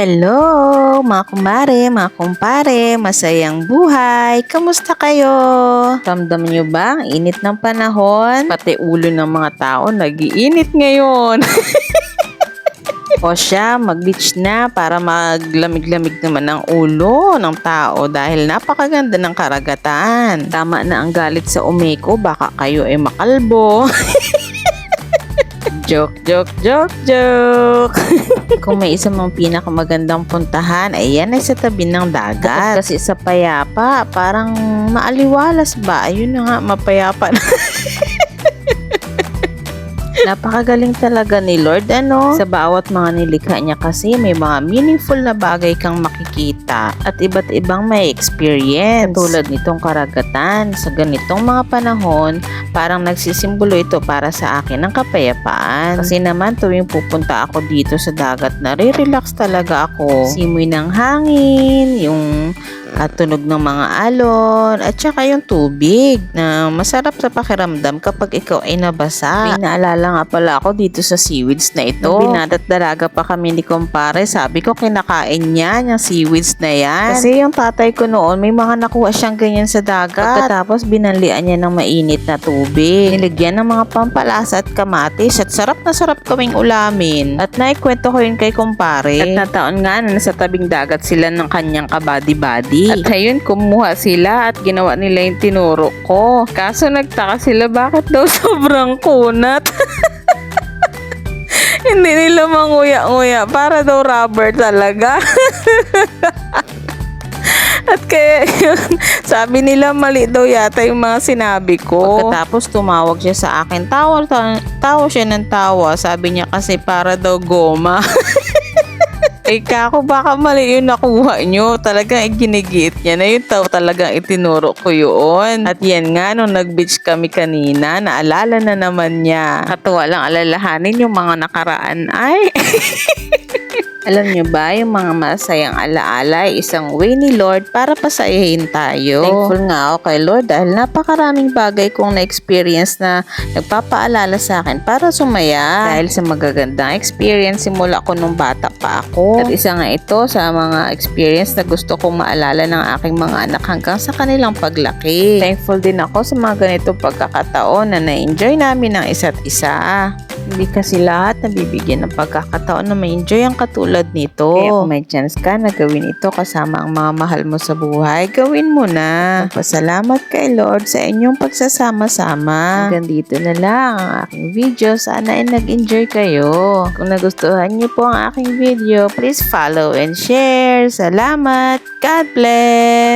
Hello mga kumare, mga kumpare, masayang buhay, kamusta kayo? Ramdam nyo ba ang init ng panahon? Pati ulo ng mga tao nag-iinit ngayon. O siya, mag-beach na para maglamig-lamig naman ang ulo ng tao dahil napakaganda ng karagatan. Tama na ang galit sa Umeko, baka kayo ay makalbo. Joke, joke, joke, joke. Kung may isa mong pinakamagandang puntahan, ay yan ay sa tabi ng dagat. Kasi sa payapa, parang maaliwalas ba? Ayun na nga, mapayapa na. Napakagaling talaga ni Lord, ano? Sa bawat mga nilikha niya kasi may mga meaningful na bagay kang makikita at iba't ibang may experience. Tulad nitong karagatan, sa ganitong mga panahon, parang nagsisimbolo ito para sa akin ng kapayapaan. Kasi naman tuwing pupunta ako dito sa dagat, nare-relax talaga ako. Simoy ng hangin, yung at tunog ng mga alon, at saka yung tubig na masarap sa pakiramdam kapag ikaw ay nabasa. May naalala nga pala ako dito sa seaweeds na ito. Nung binadat dalaga pa kami ni kumpare, sabi ko kinakain niya yung seaweeds na yan. Kasi yung tatay ko noon, may mga nakuha siyang ganyan sa dagat. Pagkatapos binanlian niya ng mainit na tubig. Niligyan ng mga pampalasa at kamatis at sarap na sarap kaming ulamin. At naikwento ko yun kay kumpare. At nataon nga na nasa tabing dagat sila ng kanyang kabady-body. At ayun, kumuha sila at ginawa nila yung tinuro ko. Kaso nagtaka sila bakit daw sobrang kunat. Hindi nila manguya-nguya. Para daw rubber talaga. At kaya yun, sabi nila mali daw yata yung mga sinabi ko. Pagkatapos tumawag siya sa akin. Tawa siya ng tawa. Sabi niya kasi para daw goma. Kako, baka mali yung nakuha nyo. Talagang ginigit niya na yun. Talagang itinuro ko yun. At yan nga, nung nag-beach kami kanina, naalala na naman niya. Katuwa lang alalahanin yung mga nakaraan. Ay! Alam nyo ba, yung mga masayang alaala ay isang way ni Lord para pasayahin tayo. Thankful nga ako kay Lord dahil napakaraming bagay kong na-experience na nagpapaalala sa akin para sumaya. Dahil sa magagandang experience simula ko nung bata pa ako. At isa nga ito sa mga experience na gusto kong maalala ng aking mga anak hanggang sa kanilang paglaki. Thankful din ako sa mga ganitong pagkakataon na na-enjoy namin ng isa't isa. Hindi kasi lahat nabibigyan ng pagkakataon na ma-enjoy ang katulad nito. Kaya kung may chance ka na gawin ito kasama ang mga mahal mo sa buhay, gawin mo na. Pasalamat kay Lord sa inyong pagsasama-sama. Hanggang dito na lang ang aking video. Sana ay nag-enjoy kayo. Kung nagustuhan niyo po ang aking video, please follow and share. Salamat! God bless!